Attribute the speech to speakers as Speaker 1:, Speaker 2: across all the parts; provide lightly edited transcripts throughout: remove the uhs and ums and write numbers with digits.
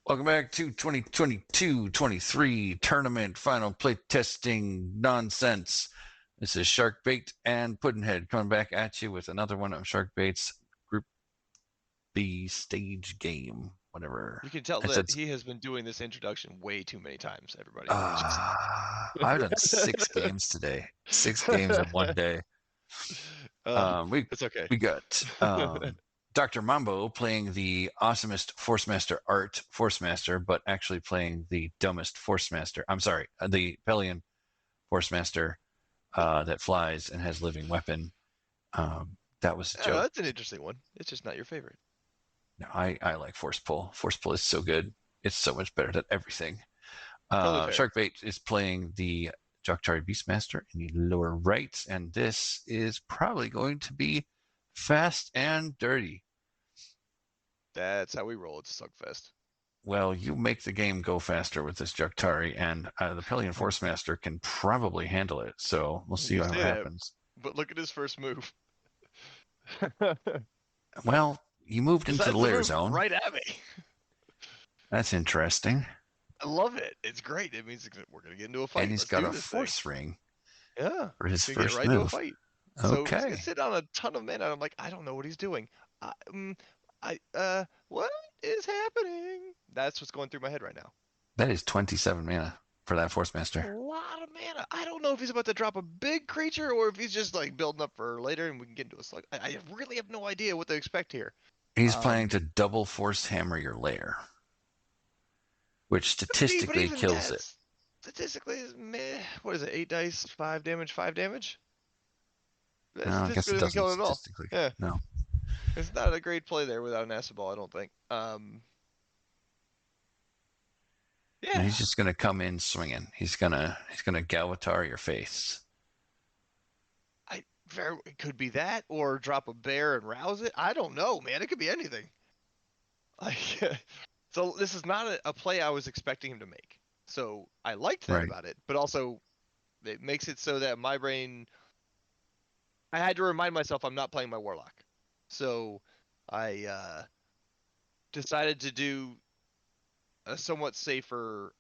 Speaker 1: Welcome back to 2022-23 tournament final play testing nonsense. This is Sharkbait and Puddnhead coming back at you with another one of Sharkbait's Group B stage game, whatever.
Speaker 2: You can tell
Speaker 1: I said,
Speaker 2: that he has been doing this introduction way too many times, everybody.
Speaker 1: I've done 6 games today. 6 games in one day.
Speaker 2: It's okay.
Speaker 1: We got DrMambo playing the awesomest Forcemaster art Forcemaster, but actually playing the dumbest Forcemaster. I'm sorry, the Pellian Forcemaster that flies and has living weapon. That was a joke.
Speaker 2: That's an interesting one. It's just not your favorite.
Speaker 1: No, I like Force Pull. Force Pull is so good. It's so much better than everything.
Speaker 2: Totally fair.
Speaker 1: Sharkbait is playing the Johktari Beastmaster in the lower right, and this is probably going to be fast and dirty.
Speaker 2: That's how we roll. It's a slugfest.
Speaker 1: Well, you make the game go faster with this Johktari, and the Pellian Forcemaster can probably handle it. So we'll see what happens.
Speaker 2: But look at his first move.
Speaker 1: Well, you moved into the lair zone.
Speaker 2: Right at me.
Speaker 1: That's interesting.
Speaker 2: I love it. It's great. It means we're going to get into a fight.
Speaker 1: And he's got a force ring.
Speaker 2: Yeah.
Speaker 1: For his first
Speaker 2: get right
Speaker 1: move.
Speaker 2: Into a fight.
Speaker 1: Okay.
Speaker 2: So he's going to sit on a ton of mana. I'm like, I don't know what he's doing. What is happening? That's what's going through my head right now.
Speaker 1: That is 27 mana for that Forcemaster.
Speaker 2: A lot of mana. I don't know if he's about to drop a big creature or if he's just like building up for later and we can get into a slug. I really have no idea what to expect here.
Speaker 1: He's planning to double force hammer your lair, which statistically kills it.
Speaker 2: Statistically, meh. What is it? 8 dice, 5 damage, 5 damage?
Speaker 1: No, I guess it doesn't kill it at all. Yeah. No.
Speaker 2: It's not a great play there without an acid ball, I don't think.
Speaker 1: Yeah. And he's just gonna come in swinging. He's gonna Galvatar your face.
Speaker 2: It could be that, or drop a bear and rouse it. I don't know, man. It could be anything. So this is not a play I was expecting him to make. So I liked that about it, but also it makes it so that my brain. I had to remind myself I'm not playing my Warlock. So I decided to do a somewhat safer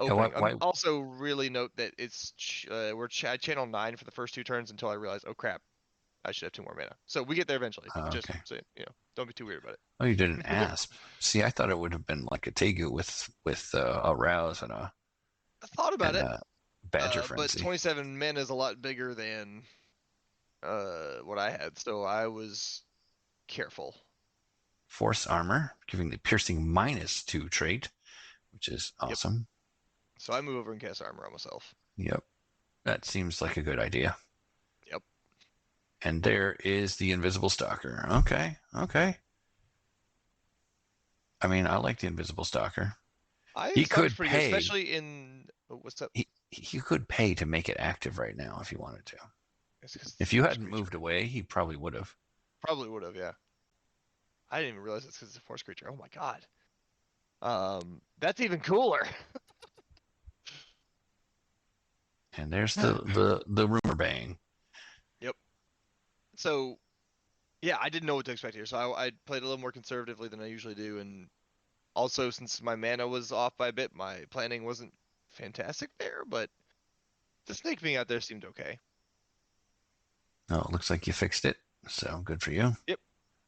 Speaker 2: opening. Also, really note that it's we're channel 9 for the first 2 turns until I realized, oh crap, I should have 2 more mana. So we get there eventually. Just so don't be too weird about it.
Speaker 1: Oh, you did an Asp. See, I thought it would have been like a Tegu with a Rouse and a.
Speaker 2: I thought about it.
Speaker 1: Badger Frenzy.
Speaker 2: But 27 men is a lot bigger than what I had, so I was careful.
Speaker 1: Force Armor, giving the piercing -2 trait, which is awesome.
Speaker 2: Yep. So I move over and cast Armor on myself.
Speaker 1: Yep. That seems like a good idea.
Speaker 2: Yep.
Speaker 1: And there is the Invisible Stalker. Okay. I mean, I like the Invisible Stalker. He could pay,
Speaker 2: good, especially in what's up.
Speaker 1: He could pay to make it active right now if he wanted to. If you hadn't moved away, he probably would have.
Speaker 2: Probably would have, yeah. I didn't even realize it's because it's a force creature. Oh my god. That's even cooler.
Speaker 1: And there's the rumor bang.
Speaker 2: Yep. So, yeah, I didn't know what to expect here, so I played a little more conservatively than I usually do, and also since my mana was off by a bit, my planning wasn't fantastic there, but the snake being out there seemed okay.
Speaker 1: Oh, it looks like you fixed it, so good for you.
Speaker 2: Yep,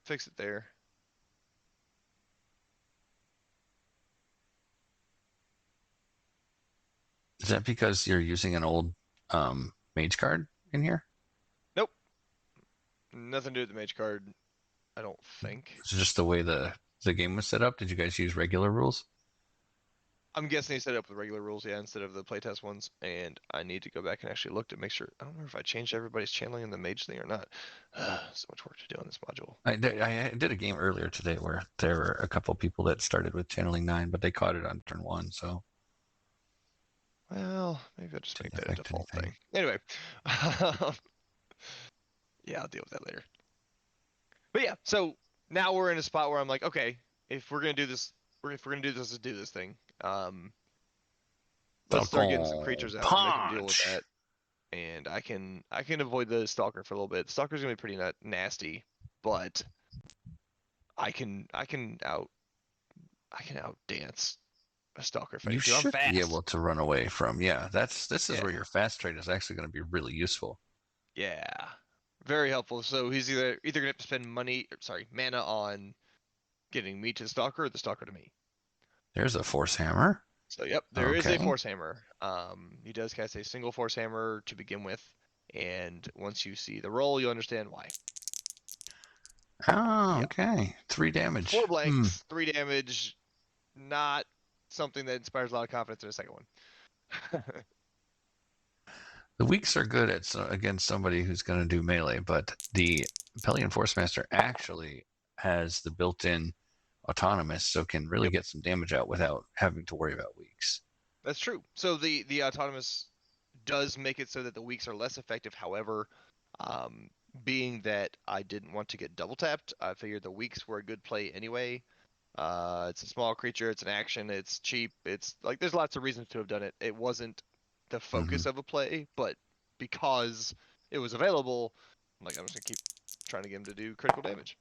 Speaker 2: fix it there.
Speaker 1: Is that because you're using an old mage card in here?
Speaker 2: Nope. Nothing to do with the mage card, I don't think.
Speaker 1: It's just the way the game was set up. Did you guys use regular rules?
Speaker 2: I'm guessing they set it up with regular rules, yeah, instead of the playtest ones. And I need to go back and actually look to make sure. I don't remember if I changed everybody's channeling in the mage thing or not. So much work to do on this module.
Speaker 1: I did a game earlier today where there were a couple people that started with channeling 9, but they caught it on turn 1, so.
Speaker 2: Well, maybe I'll just make that a default thing. Anyway. Yeah, I'll deal with that later. But yeah, so now we're in a spot where I'm like, okay, if we're gonna do this, let's do this thing. Let's start getting some creatures out and make them deal with that. And I can avoid the Stalker for a little bit. The Stalker's gonna be pretty nasty, but I can I can outdance a stalker if I
Speaker 1: You
Speaker 2: need to. I'm
Speaker 1: should be
Speaker 2: fast.
Speaker 1: able to run away from. Yeah, this is
Speaker 2: Yeah.
Speaker 1: where your fast trade is actually going to be really useful.
Speaker 2: Yeah. Very helpful. So he's either gonna have to spend mana on getting me to the stalker or the stalker to me.
Speaker 1: There's a force hammer.
Speaker 2: So yep, there is a
Speaker 1: Okay.
Speaker 2: force hammer. He does cast a single force hammer to begin with, and once you see the roll, you'll understand why.
Speaker 1: Oh,
Speaker 2: Yep.
Speaker 1: okay. 3 damage.
Speaker 2: 4 blanks, 3 damage. Not something that inspires a lot of confidence in a second one.
Speaker 1: The weaks are good against somebody who's going to do melee, but the Pellian Forcemaster actually has the built-in autonomous, so can really
Speaker 2: Yep,
Speaker 1: get some damage out without having to worry about weaks.
Speaker 2: that's true. So the autonomous does make it so that the weaks are less effective. However, um, being that I didn't want to get double tapped, I figured the weaks were a good play anyway. It's a small creature, it's an action, it's cheap, it's like there's lots of reasons to have done it. It wasn't the
Speaker 1: Mm-hmm.
Speaker 2: focus of a play, but because it was available, I'm like, I'm just gonna keep trying to get him to do critical damage.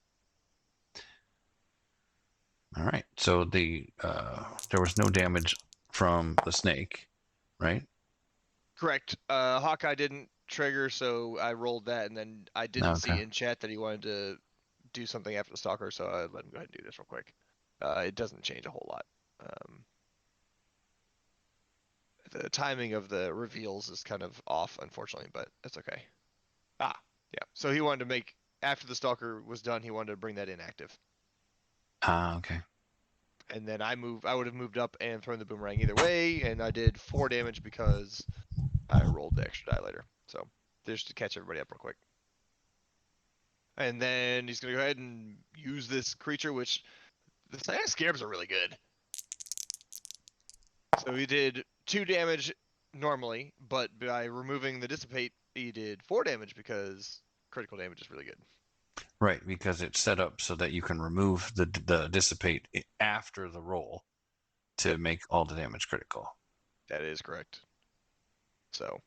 Speaker 1: All right. So there was no damage from the snake, right?
Speaker 2: Correct. Hawkeye didn't trigger, so I rolled that, and then I didn't
Speaker 1: Okay.
Speaker 2: see in chat that he wanted to do something after the stalker, so I let him go ahead and do this real quick. It doesn't change a whole lot. The timing of the reveals is kind of off, unfortunately, but that's okay. Ah, yeah. So he wanted to make after the stalker was done, he wanted to bring that in active,
Speaker 1: Ah, okay.
Speaker 2: and then I would have moved up and thrown the boomerang either way, and I did 4 damage because I rolled the extra die later. So just to catch everybody up real quick. And then he's gonna go ahead and use this creature, which the Psionic Scarabs are really good. So he did 2 damage normally, but by removing the dissipate, he did 4 damage because critical damage is really good.
Speaker 1: Right, because it's set up so that you can remove the dissipate after the roll to
Speaker 2: Yep,
Speaker 1: make all the damage critical.
Speaker 2: that is correct. So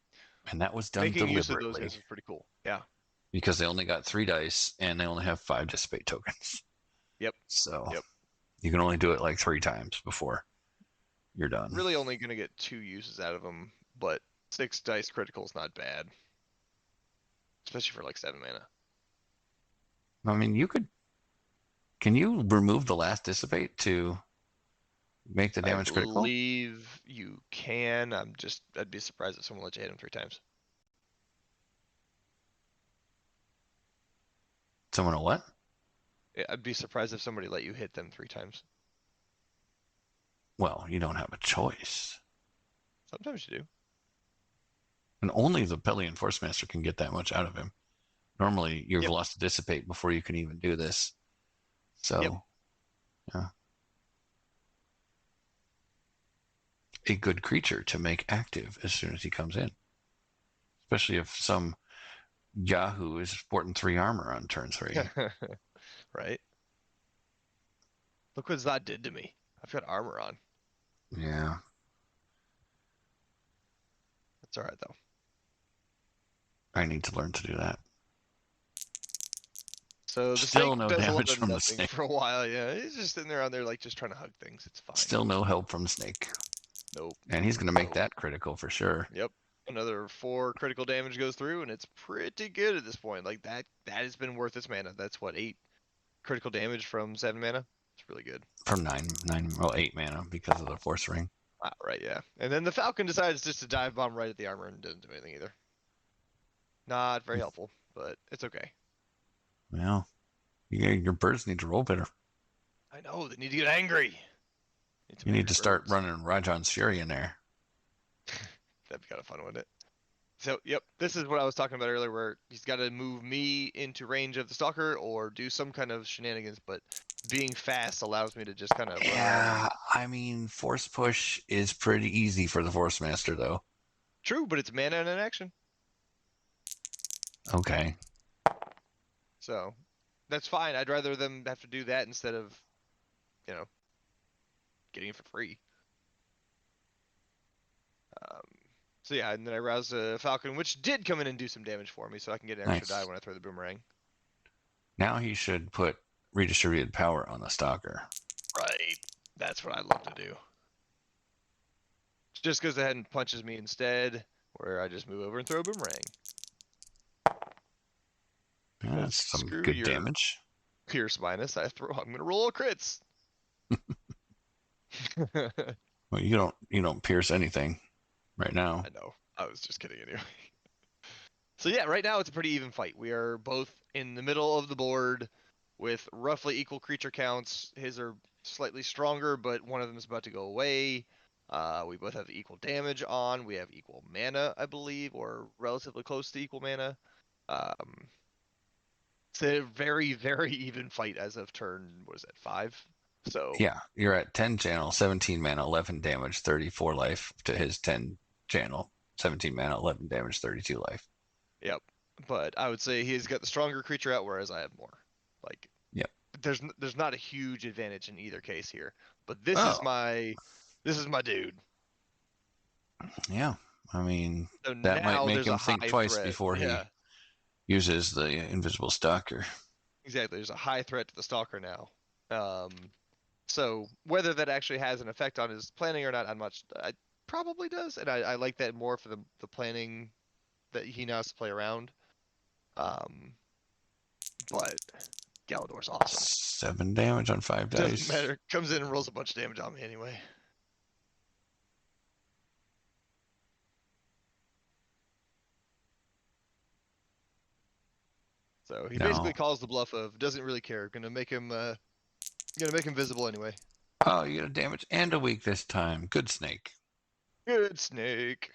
Speaker 1: And that was done
Speaker 2: making use of those
Speaker 1: deliberately
Speaker 2: guys is pretty cool. Yeah.
Speaker 1: because they only got 3 dice and they only have 5 dissipate tokens.
Speaker 2: Yep.
Speaker 1: So
Speaker 2: Yep.
Speaker 1: you can only do it like 3 times before you're done.
Speaker 2: Really only gonna get 2 uses out of them, but 6 dice critical is not bad, especially for like 7 mana.
Speaker 1: I mean, can you remove the last dissipate to make the
Speaker 2: I
Speaker 1: damage critical?
Speaker 2: believe you can. I'd be surprised if someone let you hit him 3 times.
Speaker 1: Someone will what?
Speaker 2: I'd be surprised if somebody let you hit them 3 times.
Speaker 1: Well, you don't have a choice.
Speaker 2: Sometimes you do.
Speaker 1: And only the Pellian Forcemaster can get that much out of him. Normally, you've
Speaker 2: Yep.
Speaker 1: lost a dissipate before you can even do this. So,
Speaker 2: Yep.
Speaker 1: yeah. A good creature to make active as soon as he comes in. Especially if some Yahoo is sporting 3 armor on turn 3.
Speaker 2: Right. Look what Zod did to me. I've got armor on.
Speaker 1: Yeah.
Speaker 2: That's all right though.
Speaker 1: I need to learn to do that.
Speaker 2: So the
Speaker 1: Still
Speaker 2: snake
Speaker 1: no
Speaker 2: does a lot
Speaker 1: damage
Speaker 2: of
Speaker 1: from the
Speaker 2: nothing
Speaker 1: snake.
Speaker 2: for a while. Yeah, he's just sitting there on there like just trying to hug things. It's fine.
Speaker 1: Still no help from the snake.
Speaker 2: Nope.
Speaker 1: And he's going to make
Speaker 2: Nope.
Speaker 1: that critical for sure.
Speaker 2: Yep. Another 4 critical damage goes through, and it's pretty good at this point. Like that has been worth its mana. That's what 8 critical damage from 7 mana. It's really good.
Speaker 1: From 8 mana because of the force ring.
Speaker 2: Right, yeah. And then the Falcon decides just to dive bomb right at the armor and doesn't do anything either. Not very helpful, but it's okay.
Speaker 1: Well, your birds need to roll better.
Speaker 2: I know, they need to get angry.
Speaker 1: You need to start
Speaker 2: Birds.
Speaker 1: running Rajon's Fury in there.
Speaker 2: That'd be kind of fun, wouldn't it? So, yep, this is what I was talking about earlier, where he's got to move me into range of the Stalker or do some kind of shenanigans, but being fast allows me to just kind of run around and...
Speaker 1: Yeah, I mean, force push is pretty easy for the Forcemaster, though.
Speaker 2: True, but it's mana and an action.
Speaker 1: Okay.
Speaker 2: So, that's fine. I'd rather them have to do that instead of, you know, getting it for free. So yeah, and then I roused a Falcon, which did come in and do some damage for me, so I can get an extra die
Speaker 1: Nice.
Speaker 2: when I throw the boomerang.
Speaker 1: Now he should put redistributed power on the Stalker.
Speaker 2: Right. That's what I'd love to do. Just goes ahead and punches me instead, where I just move over and throw a boomerang. Because
Speaker 1: That's some
Speaker 2: screw
Speaker 1: good
Speaker 2: your
Speaker 1: damage.
Speaker 2: Pierce minus, I'm gonna roll all crits.
Speaker 1: Well, you don't pierce anything right now.
Speaker 2: I know. I was just kidding anyway. So yeah, right now it's a pretty even fight. We are both in the middle of the board with roughly equal creature counts. His are slightly stronger, but one of them is about to go away. We both have equal damage on. We have equal mana, I believe, or relatively close to equal mana. It's a very, very even fight as of turn, what is it, 5? So
Speaker 1: Yeah, you're at 10 channel, 17 mana, 11 damage, 34 life to his 10 channel, 17 mana, 11 damage, 32 life.
Speaker 2: yep. But I would say he's got the stronger creature out, whereas I have more. Like,
Speaker 1: Yep.
Speaker 2: there's not a huge advantage in either case here. But this is
Speaker 1: Oh,
Speaker 2: my dude.
Speaker 1: yeah. I mean,
Speaker 2: So
Speaker 1: that might
Speaker 2: now
Speaker 1: make
Speaker 2: there's a
Speaker 1: him think
Speaker 2: high
Speaker 1: twice
Speaker 2: threat.
Speaker 1: before
Speaker 2: Yeah,
Speaker 1: he uses the invisible stalker.
Speaker 2: exactly. There's a high threat to the stalker now. Um, so whether that actually has an effect on his planning or not, I'm not. It probably does, and I like that more for the planning that he now has to play around. But Galador's awesome.
Speaker 1: 7 damage on 5
Speaker 2: Doesn't
Speaker 1: dice.
Speaker 2: matter. Comes in and rolls a bunch of damage on me anyway. So he basically
Speaker 1: No.
Speaker 2: calls the bluff of doesn't really care. Gonna make him visible anyway.
Speaker 1: Oh, you get a damage and a weak this time. Good snake.
Speaker 2: Good snake.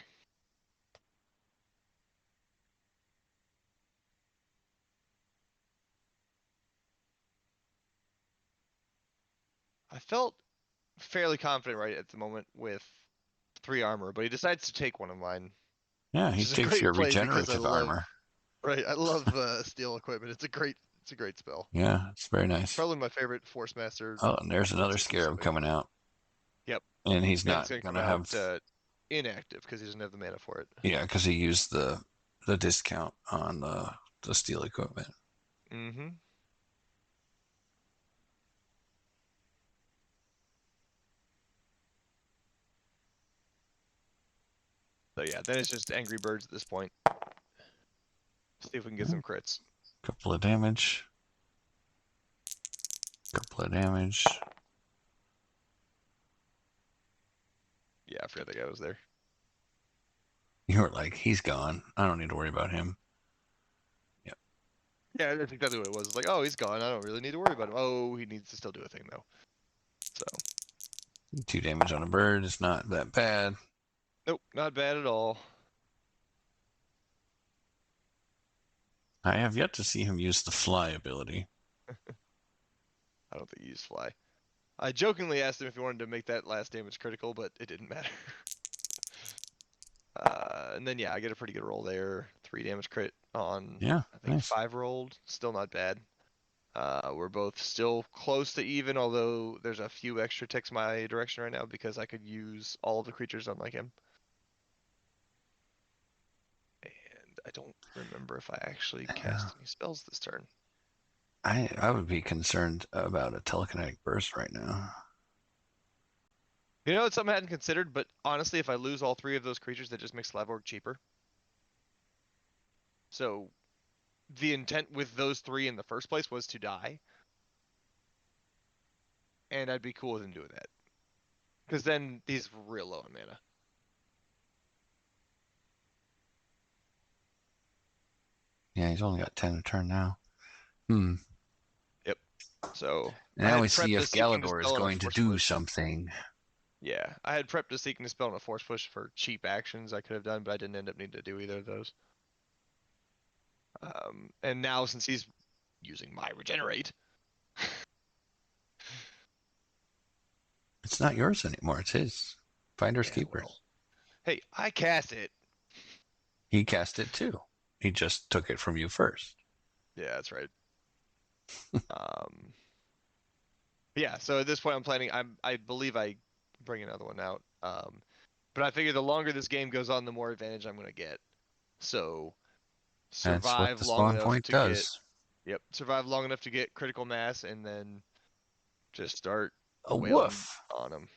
Speaker 2: I felt fairly confident right at the moment with 3 armor, but he decides to take one of mine,
Speaker 1: Yeah,
Speaker 2: which
Speaker 1: he
Speaker 2: is a
Speaker 1: takes
Speaker 2: great
Speaker 1: your
Speaker 2: play because I
Speaker 1: regenerative
Speaker 2: love
Speaker 1: armor.
Speaker 2: I love steel equipment. It's a great spell.
Speaker 1: Yeah, it's very nice.
Speaker 2: Probably my favorite Forcemaster
Speaker 1: Oh, and there's another scarab
Speaker 2: specifically.
Speaker 1: coming out.
Speaker 2: Yep,
Speaker 1: And he's
Speaker 2: and it's
Speaker 1: not
Speaker 2: gonna come
Speaker 1: gonna
Speaker 2: out
Speaker 1: have,
Speaker 2: inactive because he doesn't have the mana for it.
Speaker 1: yeah, because he used the discount on the steel equipment.
Speaker 2: Mm-hmm. So yeah, then it's just Angry Birds at this point. See if we can get
Speaker 1: Yeah,
Speaker 2: some crits.
Speaker 1: couple of damage. Couple of damage.
Speaker 2: Yeah, I forgot that guy was there.
Speaker 1: You were like, he's gone. I don't need to worry about him. Yep.
Speaker 2: Yeah, that's exactly what it was. It's like, oh, he's gone. I don't really need to worry about him. Oh, he needs to still do a thing though. So
Speaker 1: 2 damage on a bird is not that bad.
Speaker 2: nope, not bad at all.
Speaker 1: I have yet to see him use the fly ability.
Speaker 2: I don't think he used fly. I jokingly asked him if he wanted to make that last damage critical, but it didn't matter. And then yeah, I get a pretty good roll there. 3 damage crit on
Speaker 1: Yeah,
Speaker 2: I think
Speaker 1: nice.
Speaker 2: 5 rolled. Still not bad. We're both still close to even, although there's a few extra ticks my direction right now because I could use all of the creatures unlike him. And I don't remember if I actually cast any spells this turn.
Speaker 1: I would be concerned about a telekinetic burst right now.
Speaker 2: You know, it's something I hadn't considered, but honestly, if I lose all 3 of those creatures, that just makes Slavorg cheaper. So the intent with those 3 in the first place was to die. And I'd be cool with him doing that. Because then he's real low on mana.
Speaker 1: Yeah, he's only got 10 a turn now. Hmm.
Speaker 2: Yep. So I
Speaker 1: Now we
Speaker 2: had
Speaker 1: see
Speaker 2: prepped a
Speaker 1: if
Speaker 2: Seeking
Speaker 1: Galador is
Speaker 2: Dispel and a
Speaker 1: going to
Speaker 2: Force
Speaker 1: do
Speaker 2: Push.
Speaker 1: something.
Speaker 2: Yeah, I had prepped a Seeking Dispel and a Force Push for cheap actions I could have done, but I didn't end up needing to do either of those. And now since he's using my Regenerate,
Speaker 1: It's not yours anymore. It's his. Finders
Speaker 2: yeah,
Speaker 1: keepers.
Speaker 2: well, hey, I cast it.
Speaker 1: He cast it too. He just took it from you first.
Speaker 2: Yeah, that's right. Yeah, so at this point I'm planning. I believe I bring another one out. But I figure the longer this game goes on, the more advantage I'm gonna get. So
Speaker 1: That's what
Speaker 2: survive
Speaker 1: the
Speaker 2: long
Speaker 1: spawn
Speaker 2: enough
Speaker 1: point
Speaker 2: to get.
Speaker 1: does.
Speaker 2: Yep, survive long enough to get critical mass, and then just start
Speaker 1: A
Speaker 2: wailing
Speaker 1: woof.
Speaker 2: on him.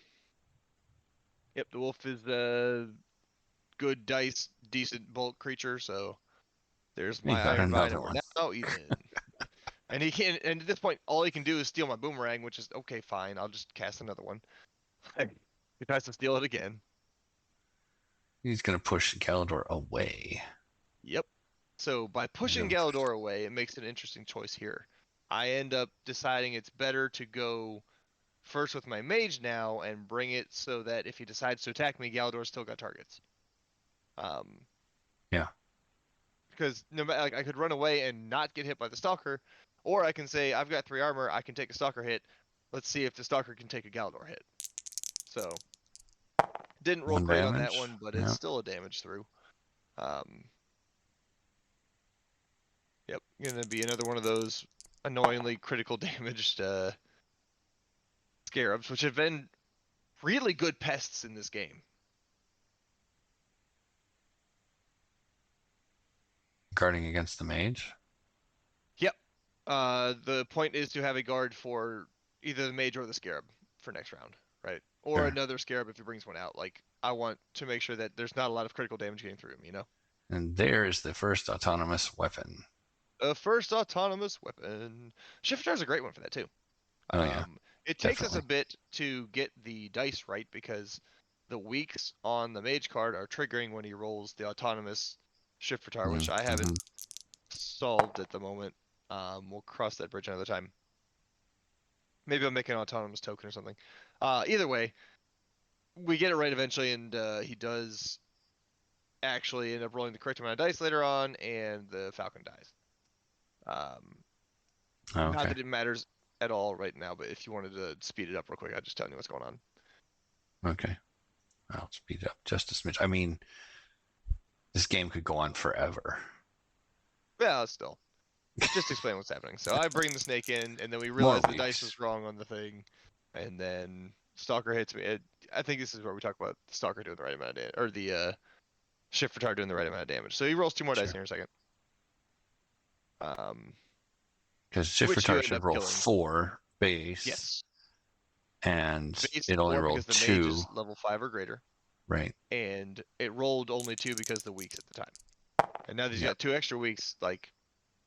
Speaker 2: Yep, the wolf is a good dice, decent bulk creature, so there's
Speaker 1: You
Speaker 2: my
Speaker 1: got
Speaker 2: Iron
Speaker 1: another
Speaker 2: Rhino. We're
Speaker 1: one.
Speaker 2: now even. And he can't. And at this point, all he can do is steal my boomerang, which is okay. Fine, I'll just cast another one. He tries to steal it again.
Speaker 1: He's gonna push Galador away.
Speaker 2: Yep. So by pushing
Speaker 1: Yeah.
Speaker 2: Galador away, it makes an interesting choice here. I end up deciding it's better to go first with my mage now and bring it so that if he decides to attack me, Galador's still got targets. Um,
Speaker 1: Yeah.
Speaker 2: because no matter, like, I could run away and not get hit by the stalker, or I can say I've got 3 armor, I can take a stalker hit. Let's see if the stalker can take a Galador hit. So didn't roll
Speaker 1: One
Speaker 2: great on that
Speaker 1: damage.
Speaker 2: one, but it's
Speaker 1: Yeah.
Speaker 2: still a damage through. Um, yep, gonna be another one of those annoyingly critical damaged scarabs, which have been really good pests in this game.
Speaker 1: Guarding against the mage.
Speaker 2: Yep. The point is to have a guard for either the mage or the scarab for next round, right? Or
Speaker 1: Sure.
Speaker 2: another scarab if he brings one out. Like, I want to make sure that there's not a lot of critical damage getting through him, you know?
Speaker 1: And there is the first autonomous weapon.
Speaker 2: A first autonomous weapon. Shifter is a great one for that too.
Speaker 1: Oh yeah,
Speaker 2: It takes us a
Speaker 1: definitely.
Speaker 2: bit to get the dice right because the weaks on the mage card are triggering when he rolls the autonomous Shifter, which I haven't
Speaker 1: Mm-hmm.
Speaker 2: solved at the moment. We'll cross that bridge another time. Maybe I'll make an autonomous token or something. Either way, we get it right eventually, and he does actually end up rolling the correct amount of dice later on, and the Falcon dies.
Speaker 1: Oh,
Speaker 2: Not
Speaker 1: okay.
Speaker 2: that it matters at all right now, but if you wanted to speed it up real quick, I'd just tell you what's going on.
Speaker 1: Okay. I'll speed it up just a smidge. I mean, this game could go on forever.
Speaker 2: Yeah, still. Just explain what's happening. So I bring the snake in, and then we
Speaker 1: More
Speaker 2: realize the dice
Speaker 1: weeks.
Speaker 2: was wrong on the thing, and then Stalker hits me. I think this is where we talk about the Stalker doing the right amount of damage, or the Shifter doing the right amount of damage. So he rolls 2 more dice
Speaker 1: Sure.
Speaker 2: here in a second. Um,
Speaker 1: Because
Speaker 2: which you
Speaker 1: Shifratar
Speaker 2: end
Speaker 1: should
Speaker 2: up
Speaker 1: roll
Speaker 2: killing.
Speaker 1: 4 base,
Speaker 2: Yes.
Speaker 1: and
Speaker 2: Base
Speaker 1: it only
Speaker 2: 4 because
Speaker 1: rolled
Speaker 2: the mage is
Speaker 1: 2.
Speaker 2: level 5 or greater,
Speaker 1: Right.
Speaker 2: and it rolled only 2 because the weeks at the time. And now that he's
Speaker 1: Yep.
Speaker 2: got 2 extra weeks, like,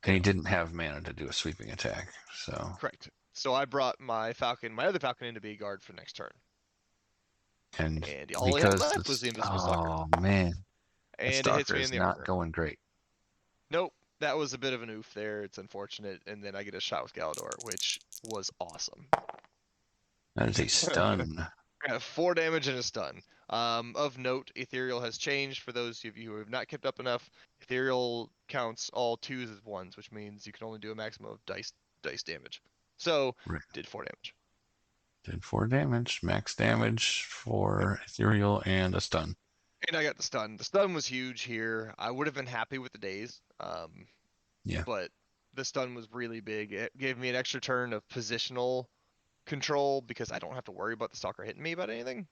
Speaker 1: And he didn't have mana to do a sweeping attack. So.
Speaker 2: correct. So I brought my Falcon, my other Falcon, in to be a guard for next turn.
Speaker 1: And
Speaker 2: And all he had
Speaker 1: because
Speaker 2: left was
Speaker 1: this.
Speaker 2: the Invisible Stalker.
Speaker 1: Oh, man. The
Speaker 2: And it hits
Speaker 1: Stalker
Speaker 2: me in
Speaker 1: is
Speaker 2: the
Speaker 1: not
Speaker 2: armor.
Speaker 1: going great.
Speaker 2: Nope, that was a bit of an oof there. It's unfortunate. And then I get a shot with Galador, which was awesome.
Speaker 1: That is a stun.
Speaker 2: I have 4 damage and a stun. Of note, Ethereal has changed. For those of you who have not kept up enough, Ethereal counts all 2s as 1s, which means you can only do a maximum of dice damage. So,
Speaker 1: Right.
Speaker 2: did 4 damage.
Speaker 1: Did 4 damage. Max damage
Speaker 2: Yep.
Speaker 1: for Ethereal and a stun.
Speaker 2: And I got the stun. The stun was huge here. I would have been happy with the daze.
Speaker 1: Yeah.
Speaker 2: But the stun was really big. It gave me an extra turn of positional control because I don't have to worry about the stalker hitting me about anything.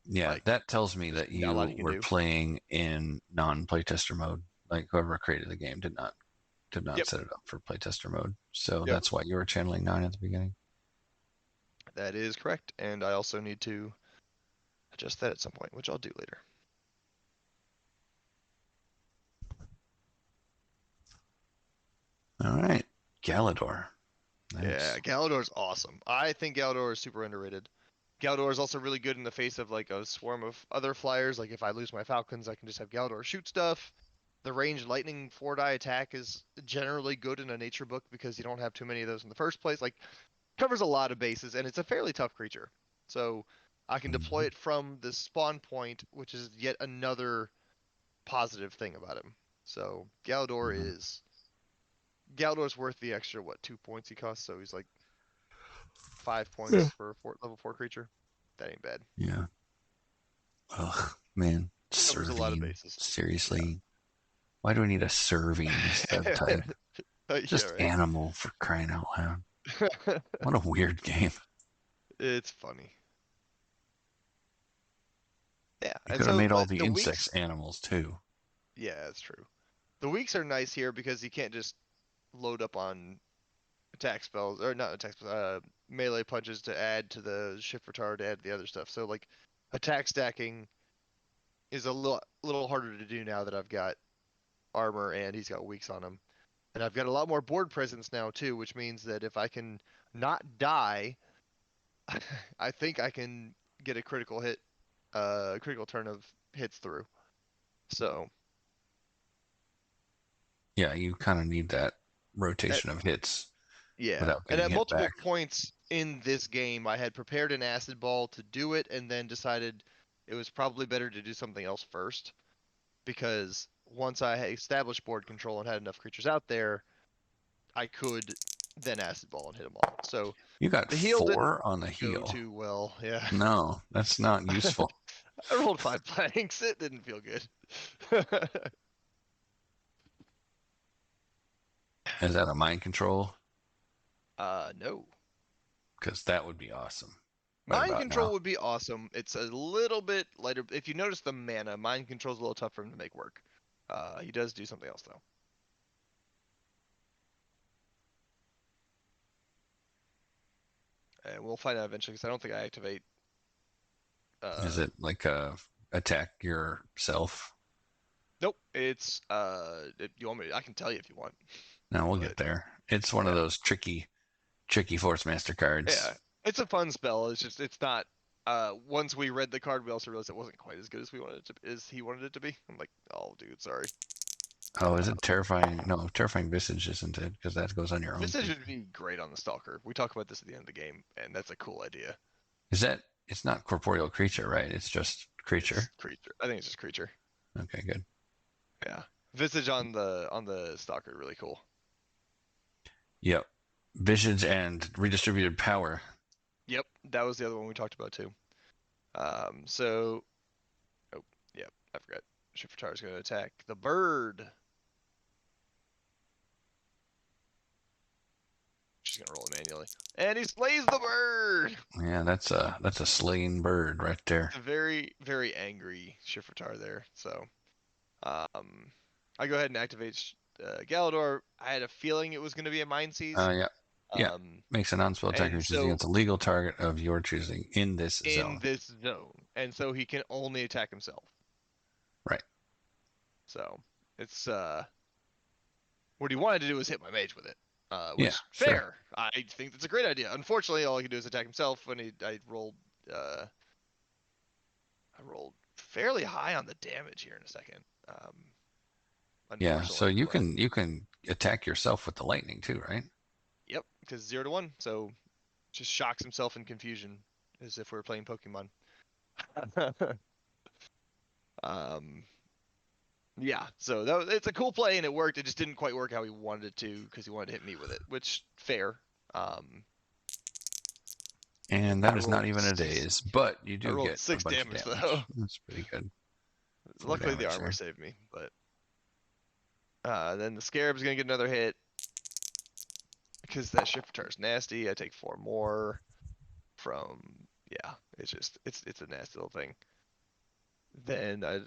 Speaker 1: Yeah,
Speaker 2: Like,
Speaker 1: that tells me
Speaker 2: there's
Speaker 1: that
Speaker 2: not a lot
Speaker 1: you
Speaker 2: you can
Speaker 1: were
Speaker 2: do.
Speaker 1: playing in non-playtester mode. Like whoever created the game did not
Speaker 2: Yep.
Speaker 1: set it up for playtester mode. So
Speaker 2: Yep.
Speaker 1: that's why you were channeling 9 at the beginning.
Speaker 2: That is correct. And I also need to adjust that at some point, which I'll do later.
Speaker 1: All right, Galador.
Speaker 2: Yeah,
Speaker 1: Nice.
Speaker 2: Galador's awesome. I think Galador is super underrated. Galador is also really good in the face of like a swarm of other flyers. Like if I lose my falcons, I can just have Galador shoot stuff. The ranged lightning 4-die attack is generally good in a nature book because you don't have too many of those in the first place. Like, covers a lot of bases, and it's a fairly tough creature. So I can deploy
Speaker 1: Mhm.
Speaker 2: it from the spawn point, which is yet another positive thing about him. So
Speaker 1: Mhm.
Speaker 2: Galador's worth the extra 2 points he costs. So he's like 5 points
Speaker 1: Yeah.
Speaker 2: for a level 4 creature. That ain't bad.
Speaker 1: Yeah. Oh man,
Speaker 2: Covers a lot of
Speaker 1: serving.
Speaker 2: bases.
Speaker 1: Seriously, why do we need a serving instead type?
Speaker 2: Yeah,
Speaker 1: Just
Speaker 2: right.
Speaker 1: animal for crying out loud. What a weird game.
Speaker 2: It's funny. Yeah,
Speaker 1: You
Speaker 2: and
Speaker 1: could have
Speaker 2: so,
Speaker 1: made all
Speaker 2: but
Speaker 1: the
Speaker 2: the
Speaker 1: insects
Speaker 2: weeks,
Speaker 1: animals too.
Speaker 2: yeah, that's true. The weeks are nice here because you can't just load up on attack spells, or not attack spells, melee punches to add to the shift retard to add to the other stuff. So like attack stacking is a little harder to do now that I've got armor and he's got weaks on him. And I've got a lot more board presence now too, which means that if I can not die, I think I can get a critical hit, critical turn of hits through. So
Speaker 1: Yeah, you kind of need that
Speaker 2: at,
Speaker 1: rotation of hits
Speaker 2: yeah,
Speaker 1: without
Speaker 2: and
Speaker 1: getting
Speaker 2: at
Speaker 1: hit
Speaker 2: multiple
Speaker 1: back.
Speaker 2: points in this game, I had prepared an acid ball to do it, and then decided it was probably better to do something else first, because once I had established board control and had enough creatures out there, I could then acid ball and hit them all. So
Speaker 1: You got
Speaker 2: the heal didn't
Speaker 1: 4 on the
Speaker 2: go
Speaker 1: heel.
Speaker 2: too well. Yeah.
Speaker 1: No, that's not useful.
Speaker 2: I rolled 5 planks. It didn't feel good.
Speaker 1: Is that a mind control?
Speaker 2: No.
Speaker 1: Because that would be awesome. Right
Speaker 2: Mind
Speaker 1: about
Speaker 2: control
Speaker 1: now.
Speaker 2: would be awesome. It's a little bit lighter. If you notice the mana, mind control's a little tough for him to make work. He does do something else though. And we'll find out eventually because I don't think I activate.
Speaker 1: Is it like attack yourself?
Speaker 2: Nope. It's you want me? I can tell you if you want.
Speaker 1: No, we'll
Speaker 2: But
Speaker 1: get there. It's one of
Speaker 2: yeah,
Speaker 1: those tricky Forcemaster cards.
Speaker 2: yeah. It's a fun spell. It's just it's not. Once we read the card, we also realized it wasn't quite as good as we wanted it to. As he wanted it to be. I'm like, oh, dude, sorry.
Speaker 1: Oh, is it terrifying? No, terrifying visage isn't it? Because that goes on your own
Speaker 2: Visage
Speaker 1: creature.
Speaker 2: would be great on the Stalker. We talk about this at the end of the game, and that's a cool idea.
Speaker 1: Is that? It's not corporeal creature, right? It's just creature.
Speaker 2: It's creature. I think it's just creature.
Speaker 1: Okay, good.
Speaker 2: Yeah. Visage on the Stalker, really cool.
Speaker 1: Yep. Visage and redistributed power.
Speaker 2: Yep, that was the other one we talked about too. So, oh, yep, I forgot. Shifter is going to attack the bird. She's going to roll it manually, and he slays the bird.
Speaker 1: Yeah, that's a slain bird right there.
Speaker 2: It's a very very angry Shifter there. So, I go ahead and activate Galador. I had a feeling it was going to be a Mind Seize.
Speaker 1: Yeah, yeah. Makes a non-spell attacker
Speaker 2: And
Speaker 1: choosing
Speaker 2: so
Speaker 1: against a legal target of your choosing in this
Speaker 2: in
Speaker 1: zone.
Speaker 2: this zone, and so he can only attack himself.
Speaker 1: Right.
Speaker 2: So it's what he wanted to do was hit my mage with it,
Speaker 1: Yeah,
Speaker 2: which
Speaker 1: sure.
Speaker 2: fair. I think that's a great idea. Unfortunately, all he can do is attack himself. When I rolled fairly high on the damage here in a second.
Speaker 1: Yeah, so
Speaker 2: Unfortunately, but
Speaker 1: you can attack yourself with the lightning too, right?
Speaker 2: yep, because 0 to 1, so just shocks himself in confusion as if we were playing Pokemon. um, yeah, so it's a cool play and it worked. It just didn't quite work how he wanted it to because he wanted to hit me with it, which fair.
Speaker 1: And
Speaker 2: I
Speaker 1: that is not
Speaker 2: rolled
Speaker 1: even a daze, but you
Speaker 2: I
Speaker 1: do
Speaker 2: rolled
Speaker 1: get a
Speaker 2: 6
Speaker 1: bunch of
Speaker 2: damage though.
Speaker 1: damage. That's pretty good. 4
Speaker 2: Luckily the
Speaker 1: damage
Speaker 2: armor
Speaker 1: there.
Speaker 2: saved me, but then the Scarab's gonna get another hit because that Shifter is nasty. I take 4 more from yeah. It's a nasty little thing. Then I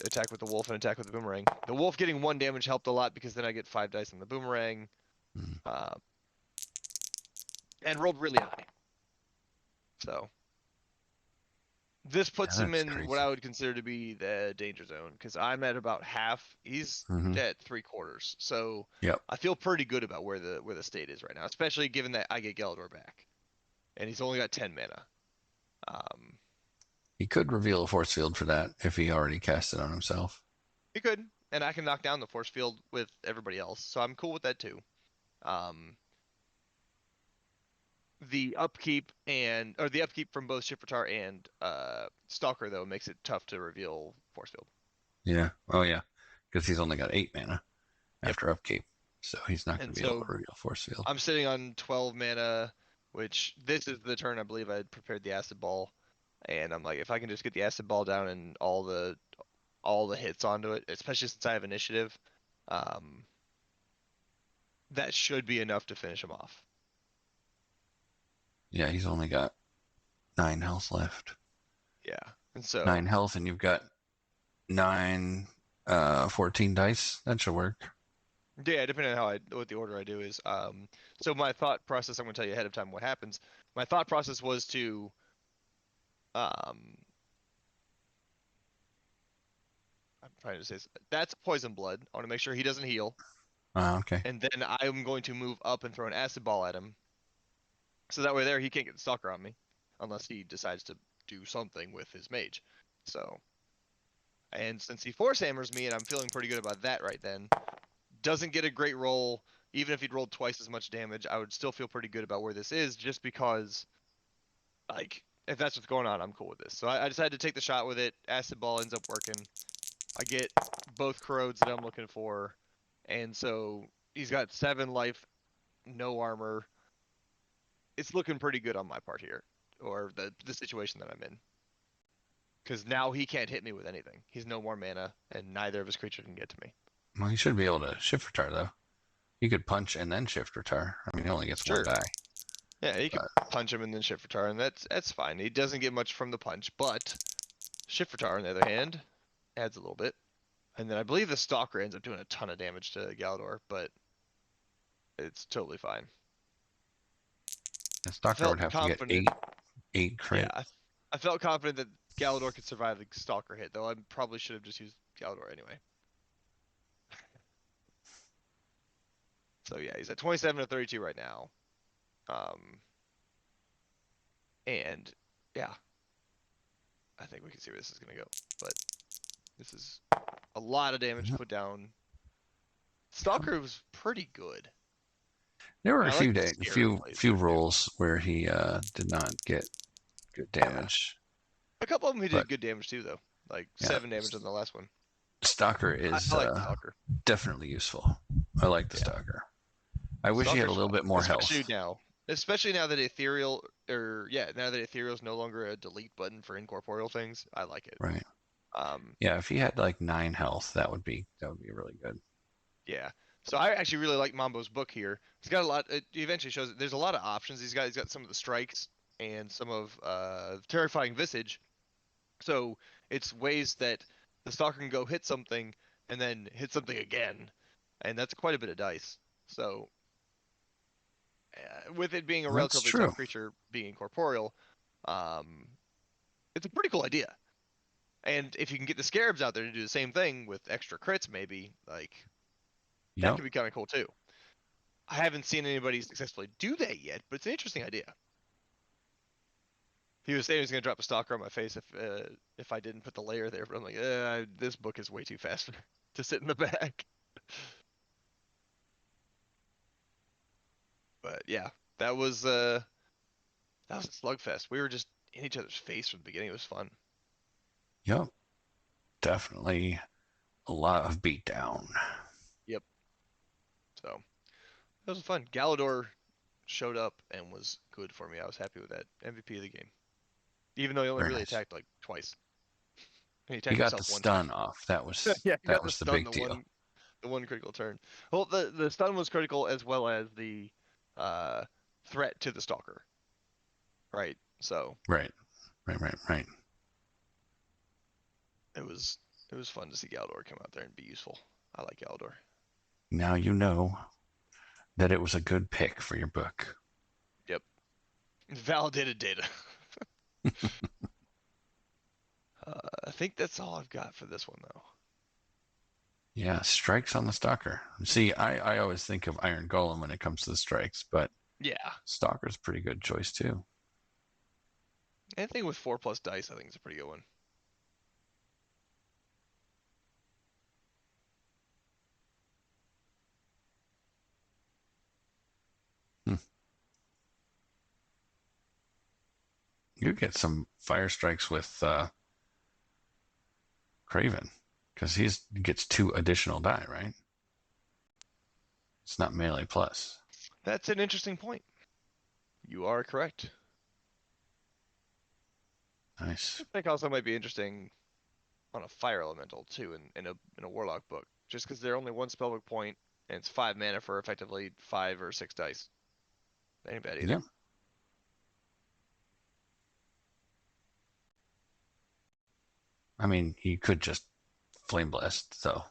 Speaker 2: attack with the wolf and attack with the boomerang. The wolf getting 1 damage helped a lot because then I get 5 dice on the boomerang.
Speaker 1: Hmm.
Speaker 2: And rolled really high. So this puts
Speaker 1: Yeah,
Speaker 2: him
Speaker 1: that's
Speaker 2: in what
Speaker 1: crazy.
Speaker 2: I would consider to be the danger zone because I'm at about half. He's
Speaker 1: Hmm.
Speaker 2: at 3/4. So
Speaker 1: Yep.
Speaker 2: I feel pretty good about where the state is right now, especially given that I get Galador back, and he's only got 10 mana.
Speaker 1: He could reveal a force field for that if he already cast it on himself.
Speaker 2: He could, and I can knock down the force field with everybody else, so I'm cool with that too. The upkeep from both Shifter and Stalker though makes it tough to reveal force field.
Speaker 1: Yeah. Oh yeah, because he's only got 8 mana
Speaker 2: Yep.
Speaker 1: after upkeep, so he's not going
Speaker 2: And
Speaker 1: to be able
Speaker 2: so
Speaker 1: to reveal force field.
Speaker 2: I'm sitting on 12 mana, which this is the turn I believe I had prepared the acid ball, and I'm like, if I can just get the acid ball down and all the hits onto it, especially since I have initiative, that should be enough to finish him off.
Speaker 1: Yeah, he's only got 9 health left.
Speaker 2: Yeah, and so
Speaker 1: 9 health, and you've got 9, 14 dice. That should work.
Speaker 2: Yeah, depending on what the order I do is. So my thought process, I'm going to tell you ahead of time what happens. My thought process was to, um, I'm trying to say that's poison blood. I want to make sure he doesn't heal,
Speaker 1: Okay.
Speaker 2: and then I'm going to move up and throw an acid ball at him, so that way there he can't get the stalker on me, unless he decides to do something with his mage. So, and since he force hammers me, and I'm feeling pretty good about that right then, doesn't get a great roll. Even if he'd rolled twice as much damage, I would still feel pretty good about where this is, just because, like, if that's what's going on, I'm cool with this. So I decided to take the shot with it. Acid ball ends up working. I get both corrodes that I'm looking for, and so he's got 7 life, no armor. It's looking pretty good on my part here, or the situation that I'm in. Because now he can't hit me with anything. He's no more mana, and neither of his creatures can get to me.
Speaker 1: Well, you should be able to shift retire though. You could punch and then shift retire. I mean, he only gets one
Speaker 2: Sure.
Speaker 1: die.
Speaker 2: Yeah, you could
Speaker 1: But
Speaker 2: punch him and then shift retar, and that's fine. He doesn't get much from the punch, but shift retar, on the other hand, adds a little bit. And then I believe the stalker ends up doing a ton of damage to Galador, but it's totally fine.
Speaker 1: the
Speaker 2: I
Speaker 1: stalker would
Speaker 2: felt
Speaker 1: have to get
Speaker 2: confident.
Speaker 1: eight
Speaker 2: Yeah,
Speaker 1: crit.
Speaker 2: I felt confident that Galador could survive the stalker hit, though I probably should have just used Galador anyway. So yeah, he's at 27 to 32 right now. Um, and yeah, I think we can see where this is gonna go. But this is a lot of damage to put down. Stalker was pretty good.
Speaker 1: There were
Speaker 2: I
Speaker 1: a
Speaker 2: like
Speaker 1: few
Speaker 2: the
Speaker 1: days, a
Speaker 2: scare
Speaker 1: few
Speaker 2: plays
Speaker 1: few
Speaker 2: there too.
Speaker 1: rolls where he did not get good
Speaker 2: Yeah,
Speaker 1: damage.
Speaker 2: a couple of them he
Speaker 1: But
Speaker 2: did good damage too, though. Like
Speaker 1: yeah,
Speaker 2: 7 damage on the last one.
Speaker 1: stalker
Speaker 2: I
Speaker 1: is
Speaker 2: like the Stalker.
Speaker 1: definitely useful. I like the
Speaker 2: Yeah,
Speaker 1: stalker. I wish he had a
Speaker 2: Stalker's
Speaker 1: little
Speaker 2: fun,
Speaker 1: bit more
Speaker 2: especially
Speaker 1: health.
Speaker 2: now. Especially now that Ethereal, or yeah, now that Ethereal is no longer a delete button for incorporeal things, I like it.
Speaker 1: Right.
Speaker 2: Um,
Speaker 1: Yeah, if he had like 9 health, that would be really good.
Speaker 2: yeah. So I actually really like Mambo's book here. He's got a lot. It eventually shows that there's a lot of options. He's got some of the strikes and some of terrifying visage. So it's ways that the stalker can go hit something and then hit something again, and that's quite a bit of dice. So with it being a
Speaker 1: Well, that's
Speaker 2: relatively
Speaker 1: true.
Speaker 2: tough creature, being incorporeal, um, it's a pretty cool idea. And if you can get the scarabs out there to do the same thing with extra crits, maybe like that
Speaker 1: Yep.
Speaker 2: could be kind of cool too. I haven't seen anybody successfully do that yet, but it's an interesting idea. He was saying he was going to drop a stalker on my face if I didn't put the layer there, but I'm like, this book is way too fast to sit in the back. But yeah, that was uh that was a slugfest. We were just in each other's face from the beginning. It was fun.
Speaker 1: Yep. Definitely a lot of beatdown.
Speaker 2: Yep. So that was fun. Galador showed up and was good for me. I was happy with that. MVP of the game. Even though he only
Speaker 1: Very
Speaker 2: really
Speaker 1: nice.
Speaker 2: attacked like twice. He
Speaker 1: He
Speaker 2: attacked
Speaker 1: got the
Speaker 2: himself one time.
Speaker 1: stun off. That was
Speaker 2: Yeah, he
Speaker 1: that
Speaker 2: got the
Speaker 1: was the
Speaker 2: stun
Speaker 1: big deal.
Speaker 2: the one critical turn. Well, the stun was critical as well as the uh threat to the stalker. Right. So
Speaker 1: Right. Right. Right. Right.
Speaker 2: it was it was fun to see Galador come out there and be useful. I like Galador.
Speaker 1: Now you know that it was a good pick for your book.
Speaker 2: Yep. Validated data. I think that's all I've got for this one though.
Speaker 1: Yeah, strikes on the stalker. See, I always think of Iron Golem when it comes to the strikes, but
Speaker 2: Yeah.
Speaker 1: stalker's a pretty good choice too.
Speaker 2: Anything with 4+ dice, I think is a pretty good one.
Speaker 1: Hmm. You get some fire strikes with Craven because he gets 2 additional die, right? It's not melee plus.
Speaker 2: That's an interesting point. You are correct.
Speaker 1: Nice.
Speaker 2: I think also might be interesting on a fire elemental too in a warlock book, just because they're only one spellbook point and it's 5 mana for effectively 5 or 6 dice. Ain't bad either.
Speaker 1: Yeah. I mean, he could just flame blast, so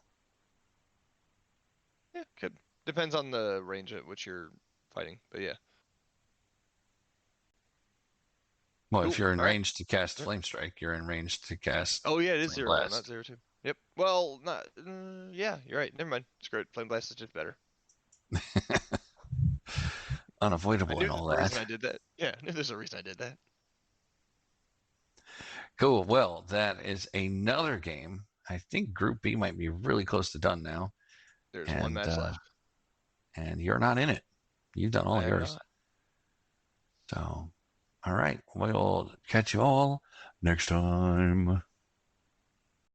Speaker 2: Yeah, could. Depends on the range at which you're fighting, but yeah.
Speaker 1: Well, if
Speaker 2: Cool.
Speaker 1: you're in
Speaker 2: All right.
Speaker 1: range to cast
Speaker 2: Yeah.
Speaker 1: Flame Strike, you're in range to cast
Speaker 2: Oh yeah, it is
Speaker 1: Flame
Speaker 2: 0-1, not
Speaker 1: Blast.
Speaker 2: 0-2. Yep. Well, not. Yeah, you're right. Never mind. Screw it. Flame Blast is just better. I
Speaker 1: Unavoidable
Speaker 2: knew
Speaker 1: and
Speaker 2: there's
Speaker 1: all
Speaker 2: a reason
Speaker 1: that.
Speaker 2: I did that. Yeah, I knew there's a reason I did that.
Speaker 1: Cool. Well, that is another game. I think Group B might be really close to done now,
Speaker 2: There's one
Speaker 1: and
Speaker 2: match left.
Speaker 1: and you're not in it. You've done all
Speaker 2: I am
Speaker 1: yours.
Speaker 2: not.
Speaker 1: So, all right. We'll catch you all next time.